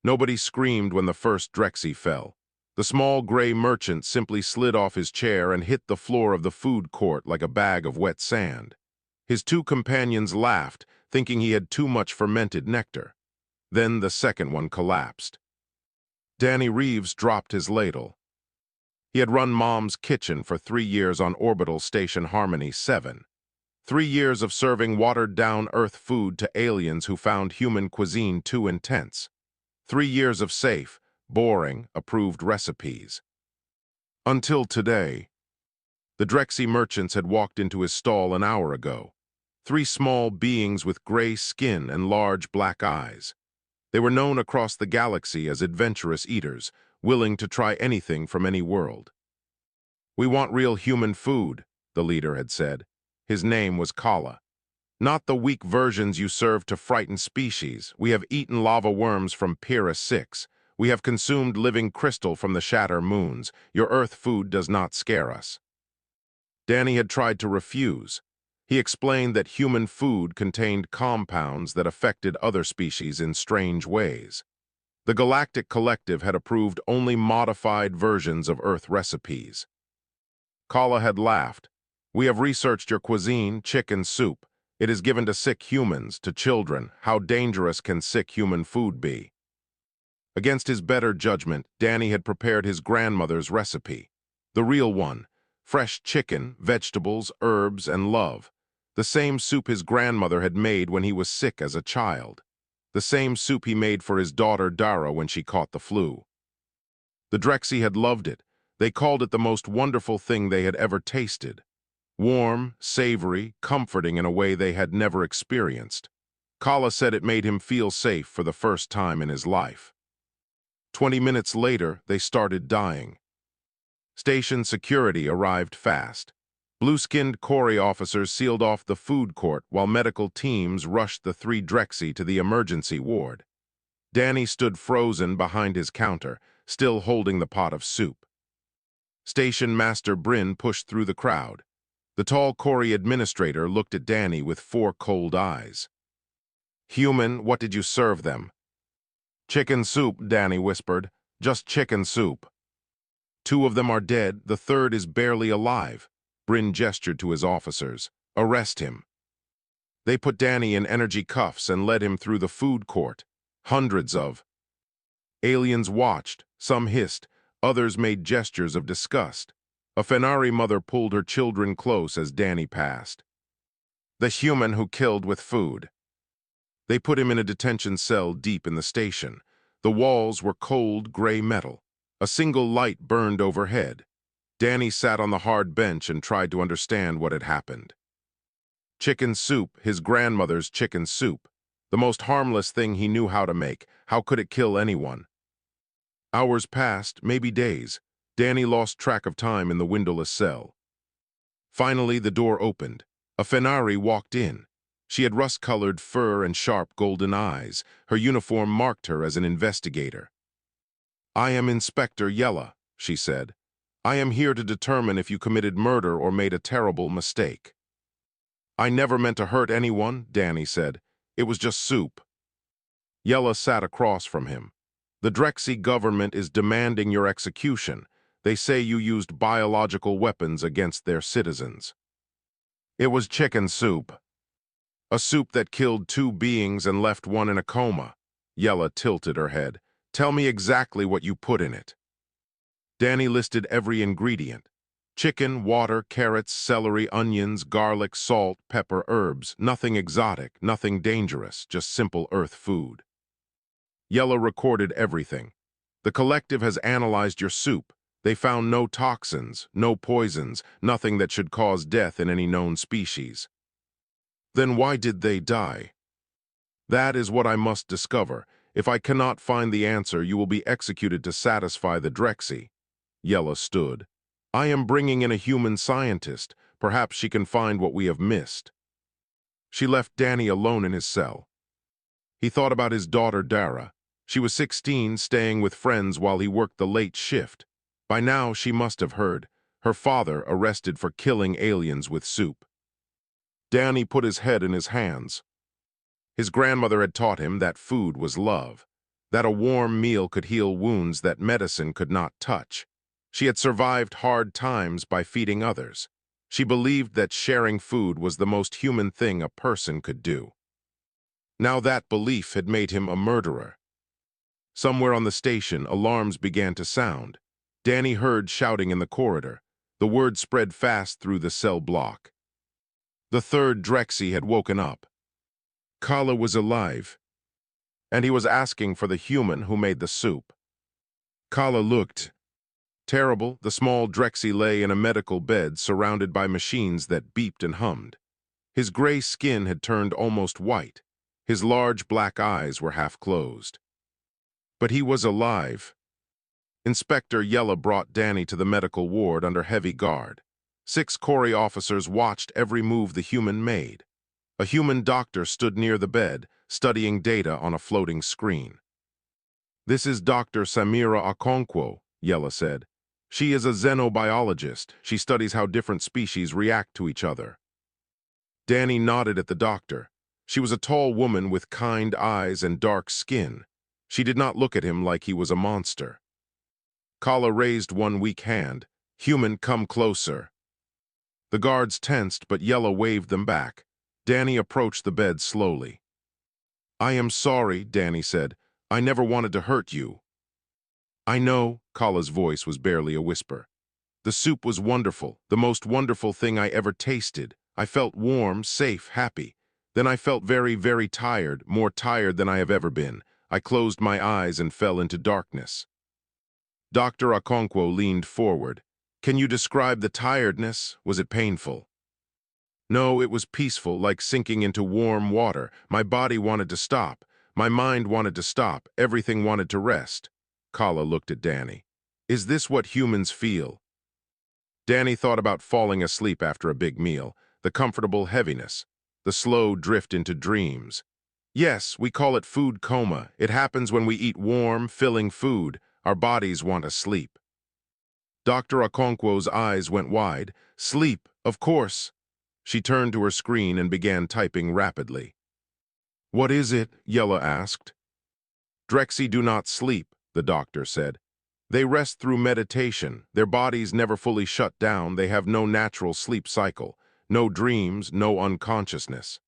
Nobody screamed when the first Drexy fell. The small gray merchant simply slid off his chair and hit the floor of the food court like a bag of wet sand. His two companions laughed, thinking he had too much fermented nectar. Then the second one collapsed. Danny Reeves dropped his ladle. He had run Mom's Kitchen for 3 years on Orbital Station Harmony 7. 3 years of serving watered-down Earth food to aliens who found human cuisine too intense. 3 years of safe, boring, approved recipes. Until today. The Drexy merchants had walked into his stall an hour ago. 3 small beings with gray skin and large black eyes. They were known across the galaxy as adventurous eaters, willing to try anything from any world. "We want real human food," the leader had said. His name was Kala. "Not the weak versions you serve to frighten species. We have eaten lava worms from Pyrrha 6. We have consumed living crystal from the Shatter Moons. Your Earth food does not scare us." Danny had tried to refuse. He explained that human food contained compounds that affected other species in strange ways. The Galactic Collective had approved only modified versions of Earth recipes. Kala had laughed. "We have researched your cuisine, chicken soup. It is given to sick humans, to children. How dangerous can sick human food be?" Against his better judgment, Danny had prepared his grandmother's recipe. The real one. Fresh chicken, vegetables, herbs, and love. The same soup his grandmother had made when he was sick as a child. The same soup he made for his daughter Dara when she caught the flu. The Drexy had loved it. They called it the most wonderful thing they had ever tasted. Warm, savory, comforting in a way they had never experienced. Kala said it made him feel safe for the first time in his life. 20 minutes later, they started dying. Station security arrived fast. Blue-skinned Cory officers sealed off the food court while medical teams rushed the 3 Drexy to the emergency ward. Danny stood frozen behind his counter, still holding the pot of soup. Station Master Bryn pushed through the crowd. The tall Cory administrator looked at Danny with 4 cold eyes. "Human, what did you serve them?" "Chicken soup," Danny whispered. "Just chicken soup." "2 of them are dead, the 3rd is barely alive." Bryn gestured to his officers. "Arrest him." They put Danny in energy cuffs and led him through the food court. Hundreds of aliens watched. Some hissed. Others made gestures of disgust. A Fenari mother pulled her children close as Danny passed. "The human who killed with food." They put him in a detention cell deep in the station. The walls were cold gray metal. A single light burned overhead. Danny sat on the hard bench and tried to understand what had happened. Chicken soup, his grandmother's chicken soup. The most harmless thing he knew how to make. How could it kill anyone? Hours passed, maybe days. Danny lost track of time in the windowless cell. Finally, the door opened. A Fenari walked in. She had rust-colored fur and sharp golden eyes. Her uniform marked her as an investigator. "I am Inspector Yella," she said. "I am here to determine if you committed murder or made a terrible mistake." "I never meant to hurt anyone," Danny said. "It was just soup." Yella sat across from him. "The Drexy government is demanding your execution. They say you used biological weapons against their citizens." "It was chicken soup." "A soup that killed 2 beings and left one in a coma." Yella tilted her head. "Tell me exactly what you put in it." Danny listed every ingredient. Chicken, water, carrots, celery, onions, garlic, salt, pepper, herbs. Nothing exotic, nothing dangerous, just simple Earth food. Yella recorded everything. "The collective has analyzed your soup. They found no toxins, no poisons, nothing that should cause death in any known species." "Then why did they die?" "That is what I must discover. If I cannot find the answer, you will be executed to satisfy the Drexy." Yella stood. "I am bringing in a human scientist. Perhaps she can find what we have missed." She left Danny alone in his cell. He thought about his daughter Dara. She was 16, staying with friends while he worked the late shift. By now, she must have heard. Her father arrested for killing aliens with soup. Danny put his head in his hands. His grandmother had taught him that food was love. that a warm meal could heal wounds that medicine could not touch. She had survived hard times by feeding others. She believed that sharing food was the most human thing a person could do. Now that belief had made him a murderer. Somewhere on the station, alarms began to sound. Danny heard shouting in the corridor. The word spread fast through the cell block. The third Drexy had woken up. Kala was alive, and he was asking for the human who made the soup. Kala looked terrible. The small Drexy lay in a medical bed surrounded by machines that beeped and hummed. His gray skin had turned almost white. His large black eyes were half closed. But he was alive. Inspector Yella brought Danny to the medical ward under heavy guard. 6 Corey officers watched every move the human made. A human doctor stood near the bed, studying data on a floating screen. "This is Dr. Samira Okonkwo," Yella said. "She is a xenobiologist. She studies how different species react to each other." Danny nodded at the doctor. She was a tall woman with kind eyes and dark skin. She did not look at him like he was a monster. Kala raised one weak hand. "Human, come closer." The guards tensed, but Yella waved them back. Danny approached the bed slowly. "I am sorry," Danny said. "I never wanted to hurt you." "I know," Kala's voice was barely a whisper. "The soup was wonderful, the most wonderful thing I ever tasted. I felt warm, safe, happy. Then I felt very, very tired, more tired than I have ever been. I closed my eyes and fell into darkness." Dr. Okonkwo leaned forward. "Can you describe the tiredness? Was it painful?" "No, it was peaceful, like sinking into warm water. My body wanted to stop. My mind wanted to stop. Everything wanted to rest." Kala looked at Danny. "Is this what humans feel?" Danny thought about falling asleep after a big meal, the comfortable heaviness, the slow drift into dreams. "Yes, we call it food coma. It happens when we eat warm, filling food. Our bodies want to sleep." Dr. Okonkwo's eyes went wide. "Sleep, of course." She turned to her screen and began typing rapidly. "What is it?" Yella asked. "Drexy do not sleep," the doctor said. "They rest through meditation. Their bodies never fully shut down. They have no natural sleep cycle. No dreams, no unconsciousness."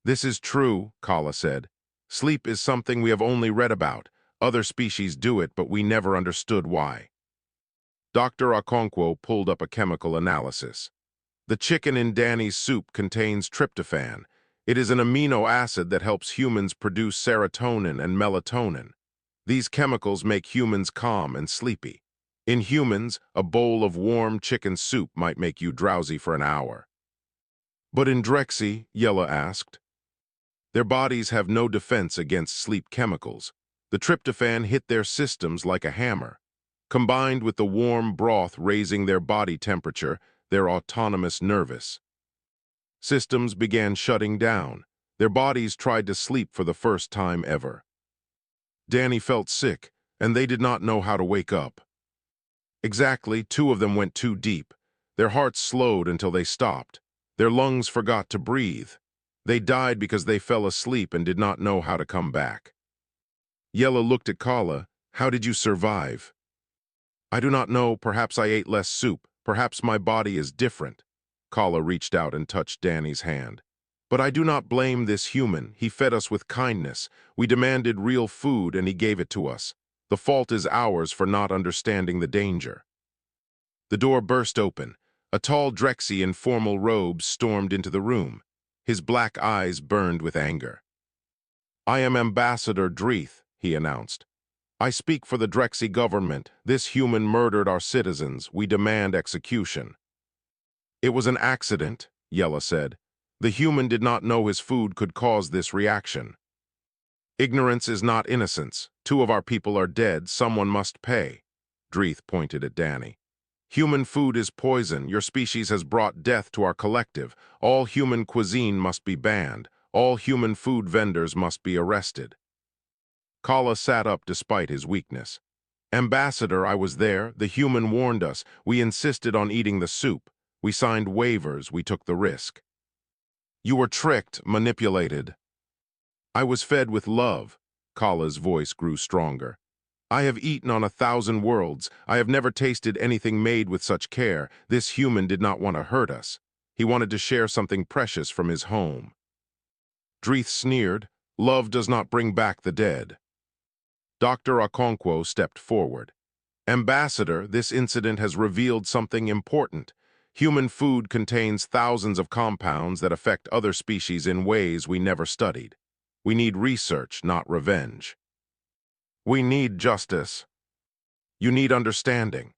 "This is true," Kala said. "Sleep is something we have only read about. Other species do it, but we never understood why." Dr. Okonkwo pulled up a chemical analysis. "The chicken in Danny's soup contains tryptophan. It is an amino acid that helps humans produce serotonin and melatonin. These chemicals make humans calm and sleepy. In humans, a bowl of warm chicken soup might make you drowsy for an hour." "But in Drexy," Yella asked. "Their bodies have no defense against sleep chemicals. The tryptophan hit their systems like a hammer. Combined with the warm broth raising their body temperature, their autonomous nervous systems began shutting down. Their bodies tried to sleep for the first time ever. Danny felt sick, and they did not know how to wake up. Exactly, 2 of them went too deep. Their hearts slowed until they stopped. Their lungs forgot to breathe. They died because they fell asleep and did not know how to come back." Yella looked at Kala. "How did you survive?" "I do not know. Perhaps I ate less soup. Perhaps my body is different." Kala reached out and touched Danny's hand. "But I do not blame this human. He fed us with kindness. We demanded real food and he gave it to us. The fault is ours for not understanding the danger." The door burst open. A tall Drexy in formal robes stormed into the room. His black eyes burned with anger. "I am Ambassador Dreeth," he announced. "I speak for the Drexy government. This human murdered our citizens. We demand execution." "It was an accident," Yella said. "The human did not know his food could cause this reaction." "Ignorance is not innocence. 2 of our people are dead. Someone must pay." Dreeth pointed at Danny. "Human food is poison. Your species has brought death to our collective. All human cuisine must be banned. All human food vendors must be arrested." Kala sat up despite his weakness. "Ambassador, I was there. The human warned us. We insisted on eating the soup. We signed waivers. We took the risk." "You were tricked, manipulated." "I was fed with love. Kala's voice grew stronger. I have eaten on 1,000 worlds. I have never tasted anything made with such care. This human did not want to hurt us. He wanted to share something precious from his home. Dreeth sneered, "Love does not bring back the dead." Dr. Okonkwo stepped forward. "Ambassador, this incident has revealed something important. Human food contains thousands of compounds that affect other species in ways we never studied. We need research, not revenge. We need justice. You need understanding."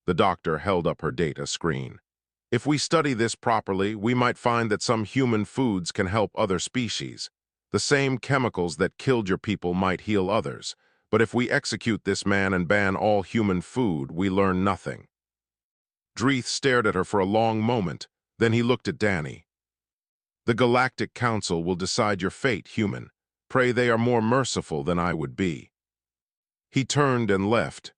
The doctor held up her data screen. "If we study this properly, we might find that some human foods can help other species. The same chemicals that killed your people might heal others. But if we execute this man and ban all human food, we learn nothing." Dreeth stared at her for a long moment, then he looked at Danny. "The Galactic Council will decide your fate, human. Pray they are more merciful than I would be." He turned and left.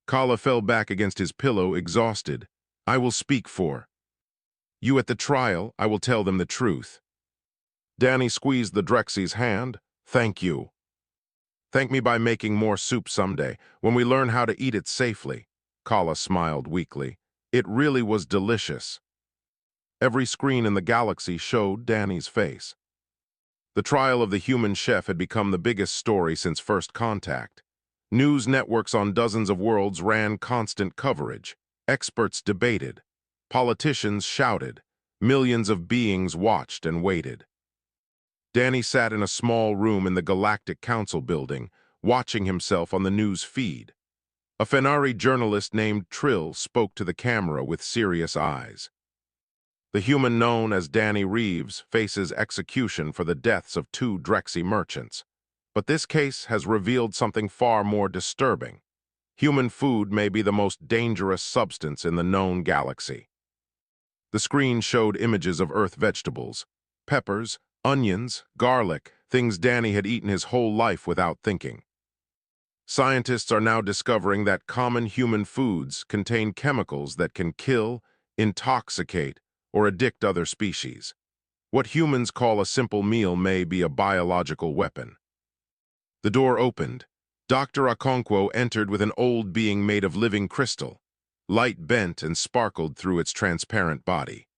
Kala fell back against his pillow, exhausted. "I will speak for you at the trial. I will tell them the truth." Danny squeezed the Drexy's hand. "Thank you. Thank me by making more soup someday, when we learn how to eat it safely." Kala smiled weakly. "It really was delicious." Every screen in the galaxy showed Danny's face. The trial of the human chef had become the biggest story since first contact. News networks on dozens of worlds ran constant coverage. Experts debated. Politicians shouted. Millions of beings watched and waited. Danny sat in a small room in the Galactic Council building, watching himself on the news feed. A Fenari journalist named Trill spoke to the camera with serious eyes. "The human known as Danny Reeves faces execution for the deaths of 2 Drexy merchants. But this case has revealed something far more disturbing. Human food may be the most dangerous substance in the known galaxy." The screen showed images of Earth vegetables, peppers, onions, garlic, things Danny had eaten his whole life without thinking. Scientists are now discovering that common human foods contain chemicals that can kill, intoxicate, or addict other species. What humans call a simple meal may be a biological weapon. The door opened. Dr. Okonkwo entered with an old being made of living crystal. Light bent and sparkled through its transparent body.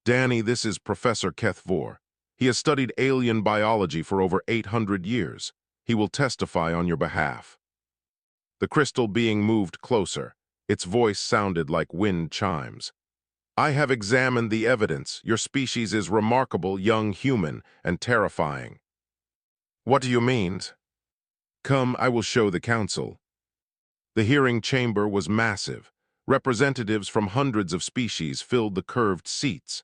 "Danny, this is Professor Kethvor. He has studied alien biology for over 800 years. He will testify on your behalf." The crystal being moved closer. Its voice sounded like wind chimes. "I have examined the evidence. Your species is remarkable, young human, and terrifying." "What do you mean?" "Come, I will show the council." The hearing chamber was massive. Representatives from hundreds of species filled the curved seats.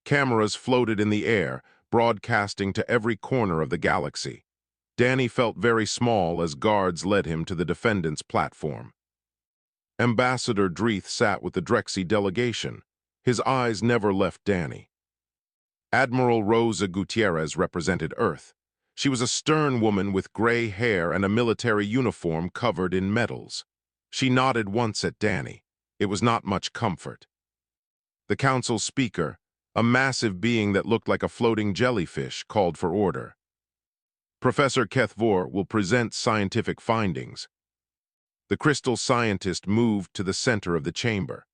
Cameras floated in the air, broadcasting to every corner of the galaxy. Danny felt very small as guards led him to the defendant's platform. Ambassador Dreeth sat with the Drexy delegation. His eyes never left Danny. Admiral Rosa Gutierrez represented Earth. She was a stern woman with gray hair and a military uniform covered in medals. She nodded once at Danny. It was not much comfort. The council speaker, a massive being that looked like a floating jellyfish, called for order. "Professor Kethvor will present scientific findings." The crystal scientist moved to the center of the chamber.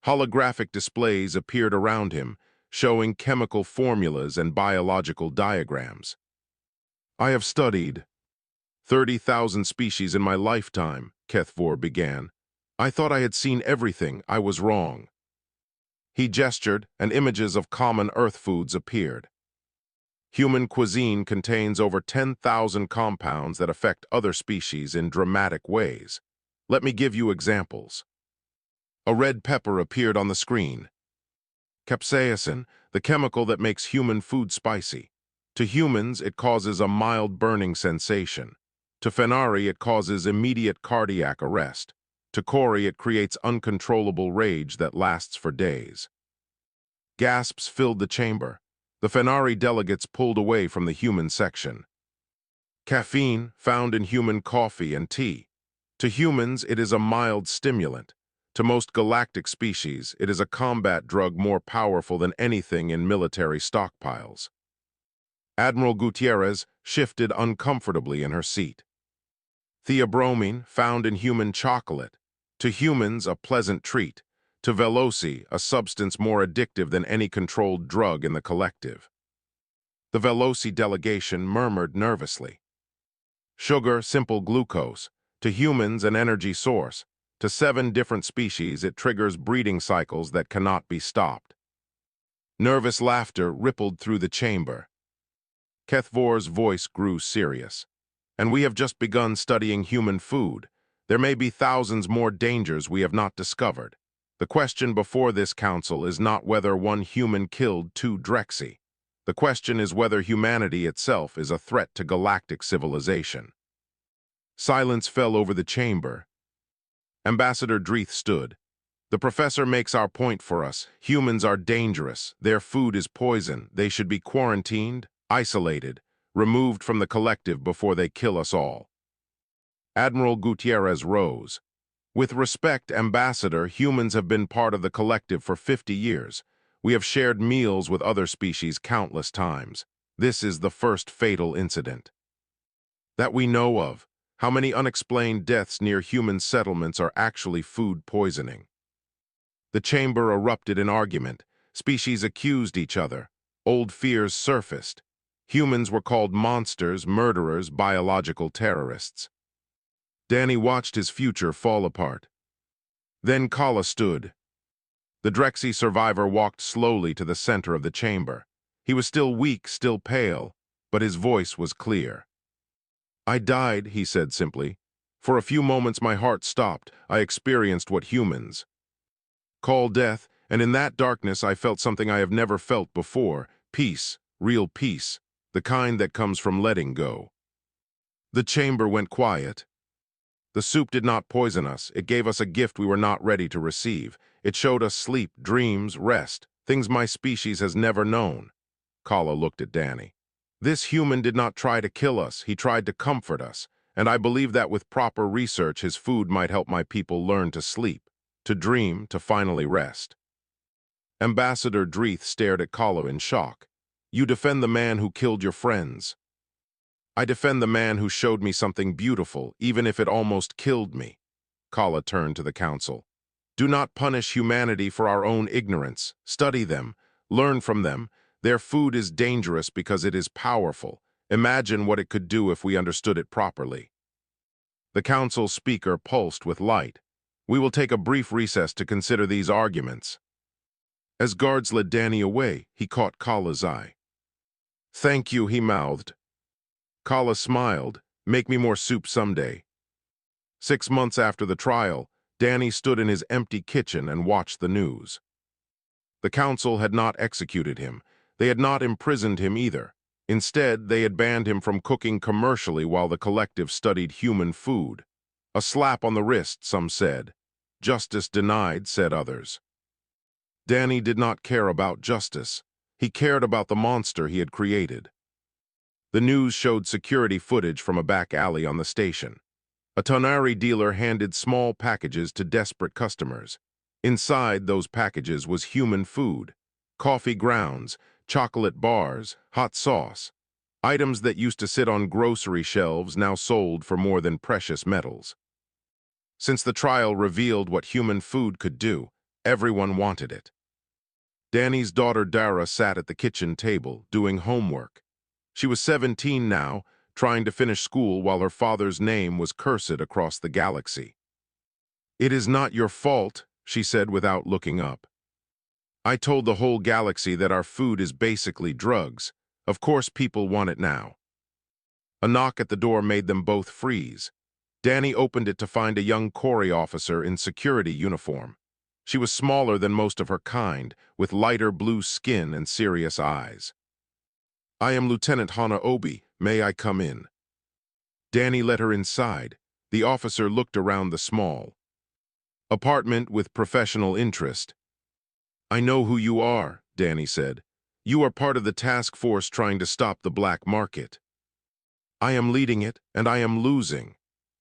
Holographic displays appeared around him, showing chemical formulas and biological diagrams. "I have studied 30,000 species in my lifetime," Kethvor began. "I thought I had seen everything. I was wrong." He gestured, and images of common Earth foods appeared. Human cuisine contains over 10,000 compounds that affect other species in dramatic ways. Let me give you examples. A red pepper appeared on the screen. Capsaicin, the chemical that makes human food spicy. To humans, it causes a mild burning sensation. To Fenari, it causes immediate cardiac arrest. To Kori, it creates uncontrollable rage that lasts for days. Gasps filled the chamber. The Fenari delegates pulled away from the human section. Caffeine, found in human coffee and tea. To humans, it is a mild stimulant. To most galactic species, it is a combat drug more powerful than anything in military stockpiles. Admiral Gutierrez shifted uncomfortably in her seat. Theobromine, found in human chocolate. To humans, a pleasant treat. To Veloci, a substance more addictive than any controlled drug in the collective. The Veloci delegation murmured nervously. Sugar, simple glucose. To humans, an energy source. To 7 different species, it triggers breeding cycles that cannot be stopped. Nervous laughter rippled through the chamber. Kethvor's voice grew serious. And we have just begun studying human food. There may be thousands more dangers we have not discovered. The question before this council is not whether one human killed 2 Drexy. The question is whether humanity itself is a threat to galactic civilization. Silence fell over the chamber. Ambassador Dreeth stood. The professor makes our point for us. Humans are dangerous. Their food is poison. They should be quarantined, isolated, removed from the collective before they kill us all. Admiral Gutierrez rose. With respect, Ambassador, humans have been part of the collective for 50 years. We have shared meals with other species countless times. This is the first fatal incident that we know of. How many unexplained deaths near human settlements are actually food poisoning? The chamber erupted in argument. Species accused each other. Old fears surfaced. Humans were called monsters, murderers, biological terrorists. Danny watched his future fall apart. Then Kala stood. The Drexy survivor walked slowly to the center of the chamber. He was still weak, still pale, but his voice was clear. I died, he said simply. For a few moments my heart stopped. I experienced what humans call death, and in that darkness I felt something I have never felt before. Peace, real peace, the kind that comes from letting go. The chamber went quiet. The soup did not poison us. It gave us a gift we were not ready to receive. It showed us sleep, dreams, rest, things my species has never known. Kala looked at Danny. This human did not try to kill us. He tried to comfort us, and I believe that with proper research his food might help my people learn to sleep, to dream, to finally rest. Ambassador Dreeth stared at Kala in shock. You defend the man who killed your friends. I defend the man who showed me something beautiful, even if it almost killed me. Kala turned to the council. Do not punish humanity for our own ignorance. Study them. Learn from them. Their food is dangerous because it is powerful. Imagine what it could do if we understood it properly. The council speaker pulsed with light. We will take a brief recess to consider these arguments. As guards led Danny away, he caught Kala's eye. Thank you, he mouthed. Kala smiled. Make me more soup someday. 6 months after the trial, Danny stood in his empty kitchen and watched the news. The council had not executed him. They had not imprisoned him either. Instead, they had banned him from cooking commercially while the collective studied human food. A slap on the wrist, some said. Justice denied, said others. Danny did not care about justice. He cared about the monster he had created. The news showed security footage from a back alley on the station. A tonari dealer handed small packages to desperate customers. Inside those packages was human food, coffee grounds, chocolate bars, hot sauce, items that used to sit on grocery shelves now sold for more than precious metals. Since the trial revealed what human food could do, everyone wanted it. Danny's daughter Dara sat at the kitchen table, doing homework. She was 17 now, trying to finish school while her father's name was cursed across the galaxy. It is not your fault, she said without looking up. I told the whole galaxy that our food is basically drugs. Of course people want it now. A knock at the door made them both freeze. Danny opened it to find a young Corey officer in security uniform. She was smaller than most of her kind, with lighter blue skin and serious eyes. I am Lieutenant Hana Obi. May I come in? Danny let her inside. The officer looked around the small apartment with professional interest. I know who you are, Danny said. You are part of the task force trying to stop the black market. I am leading it, and I am losing.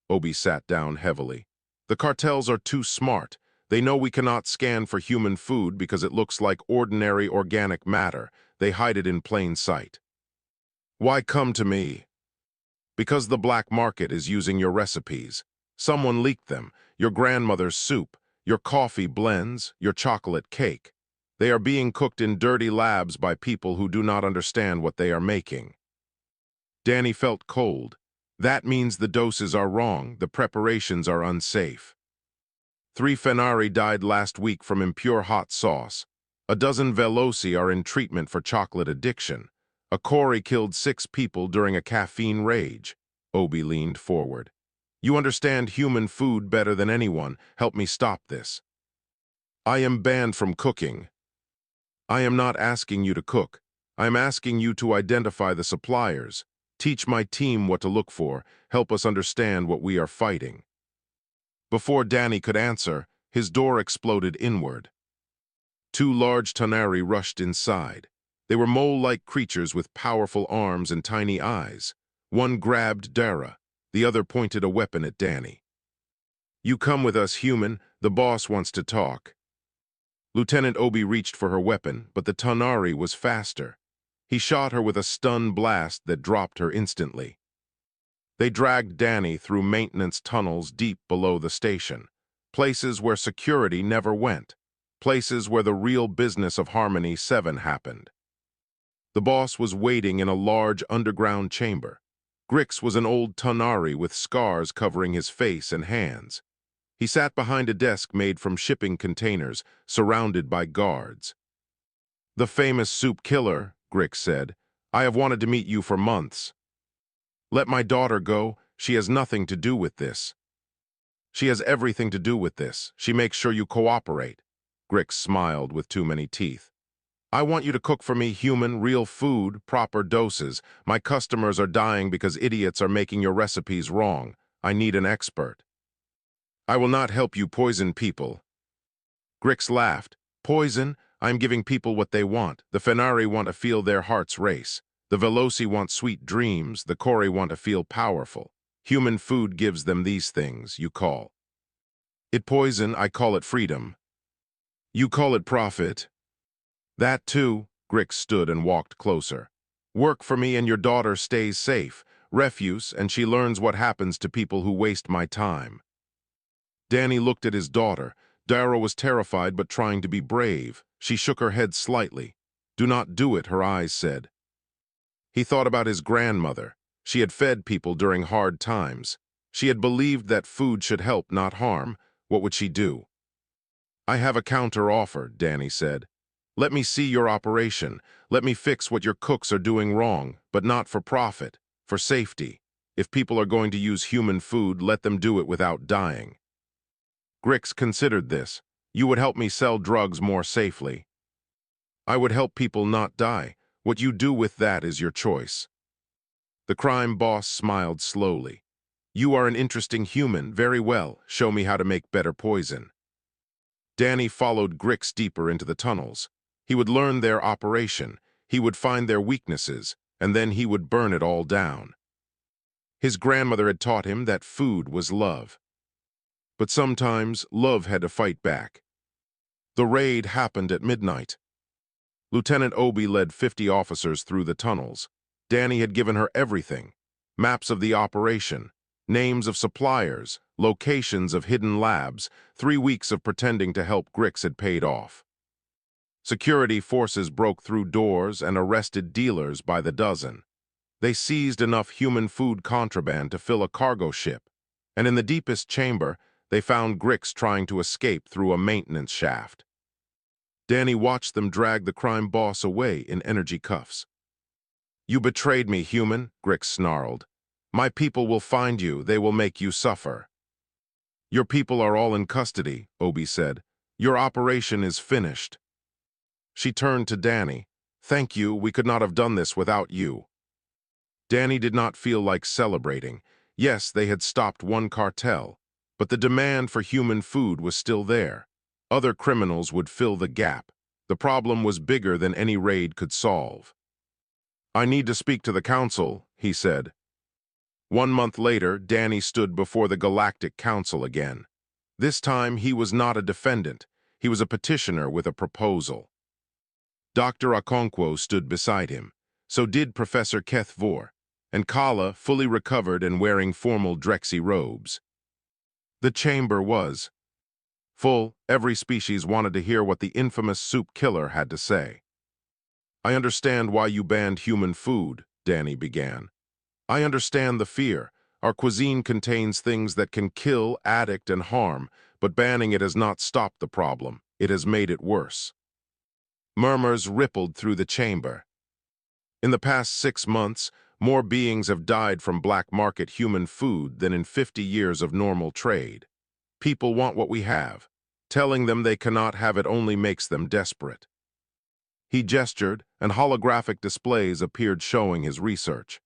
Obi sat down heavily. The cartels are too smart. They know we cannot scan for human food because it looks like ordinary organic matter. They hide it in plain sight. Why come to me? Because the black market is using your recipes. Someone leaked them, your grandmother's soup, your coffee blends, your chocolate cake. They are being cooked in dirty labs by people who do not understand what they are making. Danny felt cold. That means the doses are wrong, the preparations are unsafe. 3 Fenari died last week from impure hot sauce. A dozen Veloci are in treatment for chocolate addiction. A Cory killed 6 people during a caffeine rage. Obi leaned forward. You understand human food better than anyone. Help me stop this. I am banned from cooking. I am not asking you to cook. I am asking you to identify the suppliers. Teach my team what to look for. Help us understand what we are fighting. Before Danny could answer, his door exploded inward. 2 large Tanari rushed inside. They were mole-like creatures with powerful arms and tiny eyes. One grabbed Dara. The other pointed a weapon at Danny. You come with us, human. The boss wants to talk. Lieutenant Obi reached for her weapon, but the Tanari was faster. He shot her with a stun blast that dropped her instantly. They dragged Danny through maintenance tunnels deep below the station, places where security never went, places where the real business of Harmony 7 happened. The boss was waiting in a large underground chamber. Grix was an old Tanari with scars covering his face and hands. He sat behind a desk made from shipping containers, surrounded by guards. The famous soup killer, Grix said. I have wanted to meet you for months. Let my daughter go. She has nothing to do with this. She has everything to do with this. She makes sure you cooperate. Grix smiled with too many teeth. I want you to cook for me human, real food, proper doses. My customers are dying because idiots are making your recipes wrong. I need an expert. I will not help you poison people. Grix laughed. Poison? I'm giving people what they want. The Fenari want to feel their hearts race. The Veloci want sweet dreams. The Cory want to feel powerful. Human food gives them these things, you call it poison, I call it freedom. You call it profit. That too. Grix stood and walked closer. Work for me and your daughter stays safe. Refuse, and she learns what happens to people who waste my time. Danny looked at his daughter. Dara was terrified but trying to be brave. She shook her head slightly. Do not do it, her eyes said. He thought about his grandmother. She had fed people during hard times. She had believed that food should help, not harm. What would she do? I have a counter offer, Danny said. Let me see your operation. Let me fix what your cooks are doing wrong, but not for profit, for safety. If people are going to use human food, let them do it without dying. Grix considered this. You would help me sell drugs more safely. I would help people not die. What you do with that is your choice. The crime boss smiled slowly. You are an interesting human. Very well. Show me how to make better poison. Danny followed Grix deeper into the tunnels. He would learn their operation. He would find their weaknesses, and then he would burn it all down. His grandmother had taught him that food was love. But sometimes love had to fight back. The raid happened at midnight. Lieutenant Obi led 50 officers through the tunnels. Danny had given her everything. Maps of the operation, names of suppliers, locations of hidden labs. 3 weeks of pretending to help Grix had paid off. Security forces broke through doors and arrested dealers by the dozen. They seized enough human food contraband to fill a cargo ship, and in the deepest chamber, they found Grix trying to escape through a maintenance shaft. Danny watched them drag the crime boss away in energy cuffs. You betrayed me, human, Grix snarled. My people will find you. They will make you suffer. Your people are all in custody, Obi said. Your operation is finished. She turned to Danny. Thank you, we could not have done this without you. Danny did not feel like celebrating. Yes, they had stopped one cartel, but the demand for human food was still there. Other criminals would fill the gap. The problem was bigger than any raid could solve. I need to speak to the council, he said. 1 month later, Danny stood before the Galactic Council again. This time, he was not a defendant. He was a petitioner with a proposal. Dr. Okonkwo stood beside him. So did Professor Keth and Kala, fully recovered and wearing formal Drexy robes. The chamber was full. Every species wanted to hear what the infamous soup killer had to say. "I understand why you banned human food," Danny began. "I understand the fear. Our cuisine contains things that can kill, addict, and harm, but banning it has not stopped the problem. It has made it worse." Murmurs rippled through the chamber. In the past 6 months, more beings have died from black market human food than in 50 years of normal trade. People want what we have. Telling them they cannot have it only makes them desperate. He gestured, and holographic displays appeared showing his research.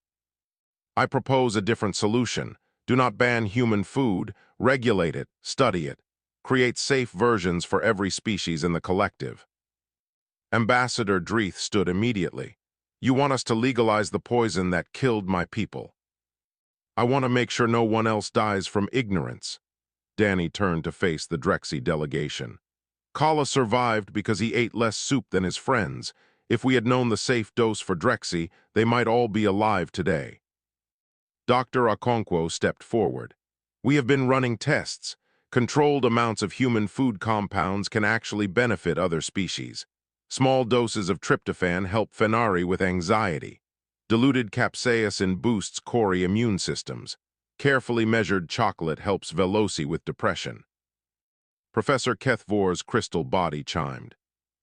"I propose a different solution. Do not ban human food, regulate it, study it. Create safe versions for every species in the collective." Ambassador Dreeth stood immediately. "You want us to legalize the poison that killed my people. I want to make sure no one else dies from ignorance." Danny turned to face the Drexy delegation. "Kala survived because he ate less soup than his friends. If we had known the safe dose for Drexy, they might all be alive today." Dr. Okonkwo stepped forward. "We have been running tests. Controlled amounts of human food compounds can actually benefit other species. Small doses of tryptophan help Fenari with anxiety. Diluted capsaicin boosts Cori immune systems. Carefully measured chocolate helps Veloci with depression." Professor Kethvor's crystal body chimed.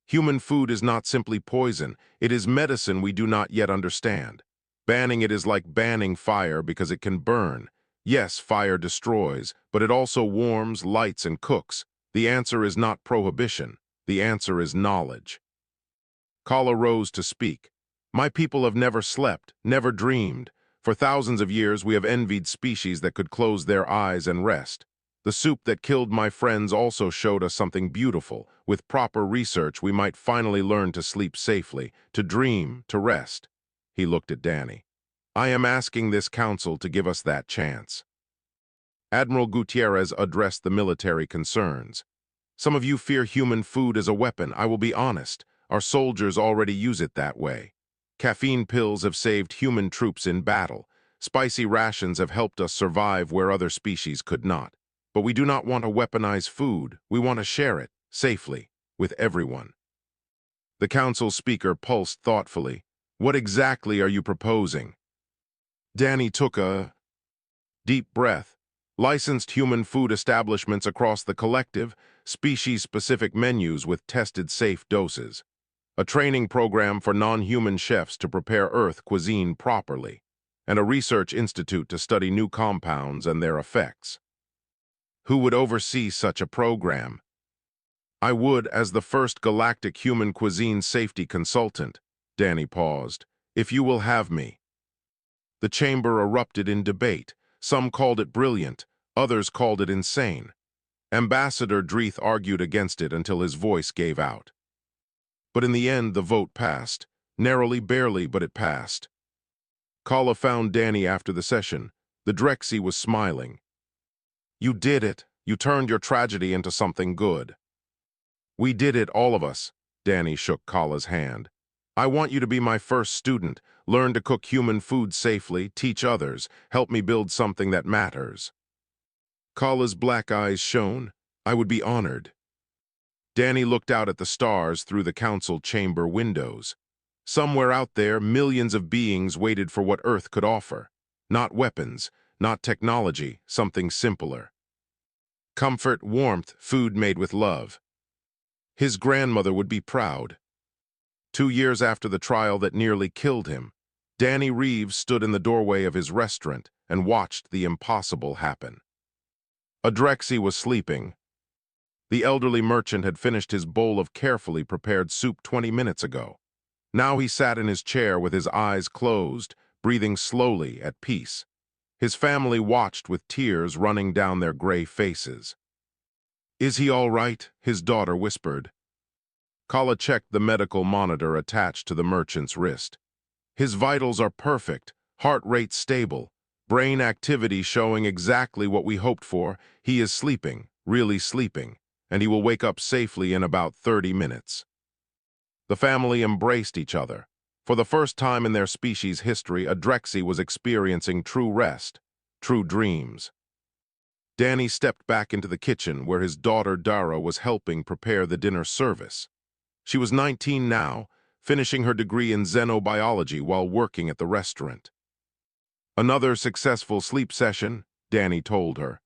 "Human food is not simply poison, it is medicine we do not yet understand. Banning it is like banning fire because it can burn. Yes, fire destroys, but it also warms, lights, and cooks. The answer is not prohibition. The answer is knowledge." Kala rose to speak. "My people have never slept, never dreamed. For thousands of years we have envied species that could close their eyes and rest. The soup that killed my friends also showed us something beautiful. With proper research, we might finally learn to sleep safely, to dream, to rest." He looked at Danny. "I am asking this council to give us that chance." Admiral Gutierrez addressed the military concerns. "Some of you fear human food as a weapon. I will be honest. Our soldiers already use it that way. Caffeine pills have saved human troops in battle. Spicy rations have helped us survive where other species could not. But we do not want to weaponize food. We want to share it, safely, with everyone." The council speaker pulsed thoughtfully. "What exactly are you proposing?" Danny took a deep breath. "Licensed human food establishments across the collective, species-specific menus with tested safe doses. A training program for non-human chefs to prepare Earth cuisine properly, and a research institute to study new compounds and their effects." "Who would oversee such a program?" "I would, as the first galactic human cuisine safety consultant." Danny paused. "If you will have me." The chamber erupted in debate. Some called it brilliant, others called it insane. Ambassador Dreeth argued against it until his voice gave out. But in the end, the vote passed. Narrowly, barely, but it passed. Kala found Danny after the session. The Drexy was smiling. "You did it. You turned your tragedy into something good." "We did it, all of us." Danny shook Kala's hand. "I want you to be my first student. Learn to cook human food safely, teach others, help me build something that matters." Kala's black eyes shone. "I would be honored." Danny looked out at the stars through the council chamber windows. Somewhere out there, millions of beings waited for what Earth could offer. Not weapons, not technology, something simpler. Comfort, warmth, food made with love. His grandmother would be proud. 2 years after the trial that nearly killed him, Danny Reeves stood in the doorway of his restaurant and watched the impossible happen. A Drexy was sleeping. The elderly merchant had finished his bowl of carefully prepared soup 20 minutes ago. Now he sat in his chair with his eyes closed, breathing slowly, at peace. His family watched with tears running down their gray faces. "Is he all right?" his daughter whispered. Kala checked the medical monitor attached to the merchant's wrist. "His vitals are perfect, heart rate stable, brain activity showing exactly what we hoped for. He is sleeping, really sleeping, and he will wake up safely in about 30 minutes. The family embraced each other. For the first time in their species' history, a Drexy was experiencing true rest, true dreams. Danny stepped back into the kitchen where his daughter Dara was helping prepare the dinner service. She was 19 now, finishing her degree in xenobiology while working at the restaurant. "Another successful sleep session," Danny told her.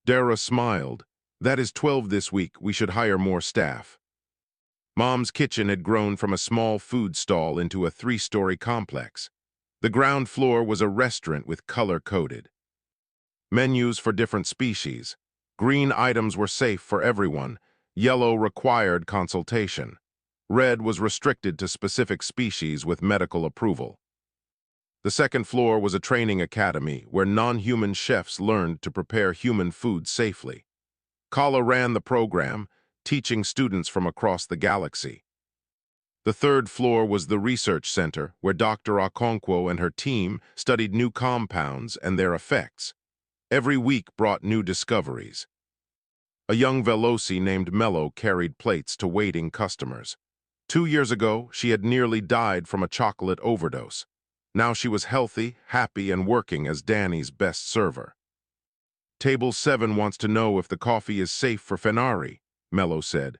Dara smiled. "That is 12 this week. We should hire more staff." Mom's kitchen had grown from a small food stall into a 3-story complex. The ground floor was a restaurant with color-coded menus for different species. Green items were safe for everyone. Yellow required consultation. Red was restricted to specific species with medical approval. The second floor was a training academy where non-human chefs learned to prepare human food safely. Kala ran the program, teaching students from across the galaxy. The third floor was the research center where Dr. Okonkwo and her team studied new compounds and their effects. Every week brought new discoveries. A young Veloci named Mello carried plates to waiting customers. 2 years ago, she had nearly died from a chocolate overdose. Now she was healthy, happy, and working as Danny's best server. "Table 7 wants to know if the coffee is safe for Fenari," Mello said.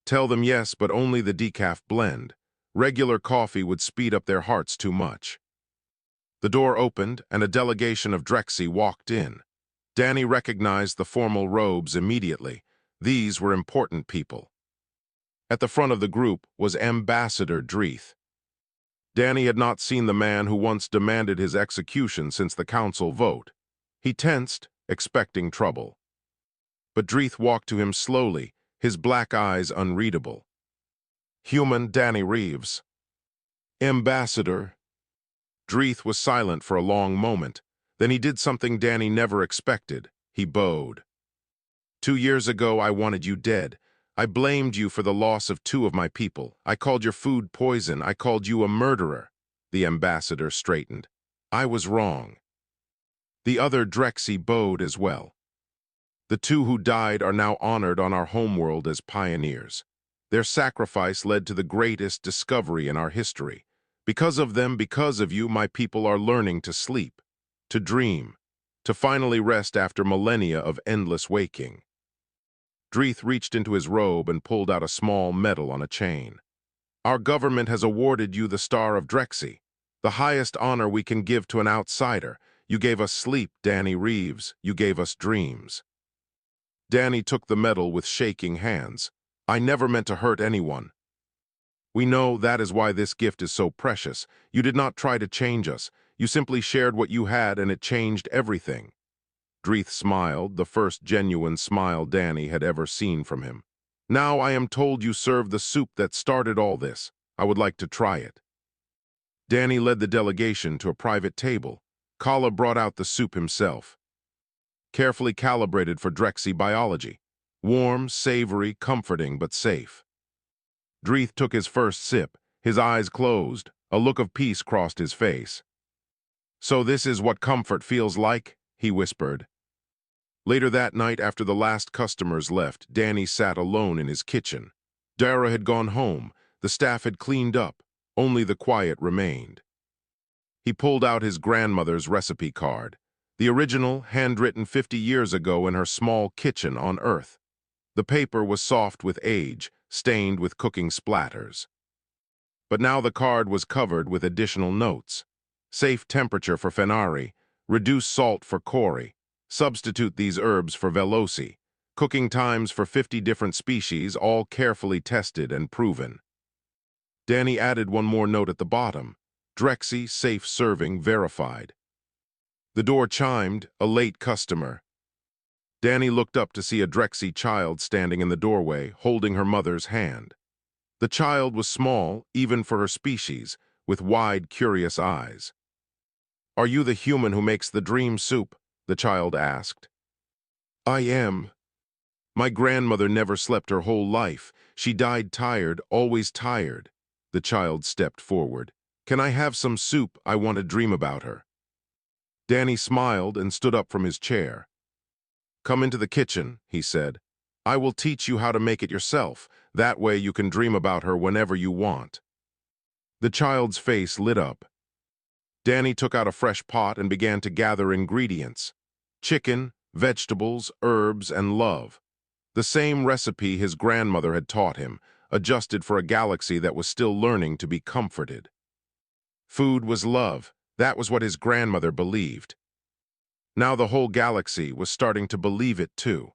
"Tell them yes, but only the decaf blend. Regular coffee would speed up their hearts too much." The door opened, and a delegation of Drexy walked in. Danny recognized the formal robes immediately. These were important people. At the front of the group was Ambassador Dreeth. Danny had not seen the man who once demanded his execution since the council vote. He tensed, expecting trouble. But Dreeth walked to him slowly, his black eyes unreadable. "Human Danny Reeves." "Ambassador." Dreeth was silent for a long moment. Then he did something Danny never expected. He bowed. "2 years ago, I wanted you dead. I blamed you for the loss of 2 of my people. I called your food poison. I called you a murderer." The ambassador straightened. "I was wrong." The other Drexy bowed as well. "The 2 who died are now honored on our homeworld as pioneers. Their sacrifice led to the greatest discovery in our history. Because of them, because of you, my people are learning to sleep, to dream, to finally rest after millennia of endless waking." Dreeth reached into his robe and pulled out a small medal on a chain. "Our government has awarded you the Star of Drexy, the highest honor we can give to an outsider. You gave us sleep, Danny Reeves. You gave us dreams." Danny took the medal with shaking hands. "I never meant to hurt anyone. We know that is why this gift is so precious. You did not try to change us. You simply shared what you had, and it changed everything." Dreeth smiled, the first genuine smile Danny had ever seen from him. "Now I am told you serve the soup that started all this. I would like to try it." Danny led the delegation to a private table. Kala brought out the soup himself. Carefully calibrated for Drexy biology. Warm, savory, comforting, but safe. Dreeth took his first sip, his eyes closed. A look of peace crossed his face. "So this is what comfort feels like?" he whispered. Later that night, after the last customers left, Danny sat alone in his kitchen. Dara had gone home. The staff had cleaned up. Only the quiet remained. He pulled out his grandmother's recipe card, the original, handwritten 50 years ago in her small kitchen on Earth. The paper was soft with age, stained with cooking splatters. But now the card was covered with additional notes. Safe temperature for Fenari, reduce salt for Kori, substitute these herbs for Veloci, cooking times for 50 different species, all carefully tested and proven. Danny added one more note at the bottom. Drexy, safe serving, verified. The door chimed, a late customer. Danny looked up to see a Drexy child standing in the doorway, holding her mother's hand. The child was small, even for her species, with wide, curious eyes. "Are you the human who makes the dream soup?" the child asked. "I am. My grandmother never slept her whole life. She died tired, always tired." The child stepped forward. "Can I have some soup? I want to dream about her." Danny smiled and stood up from his chair. "Come into the kitchen," he said. "I will teach you how to make it yourself. That way you can dream about her whenever you want." The child's face lit up. Danny took out a fresh pot and began to gather ingredients: chicken, vegetables, herbs, and love. The same recipe his grandmother had taught him, adjusted for a galaxy that was still learning to be comforted. Food was love. That was what his grandmother believed. Now the whole galaxy was starting to believe it too.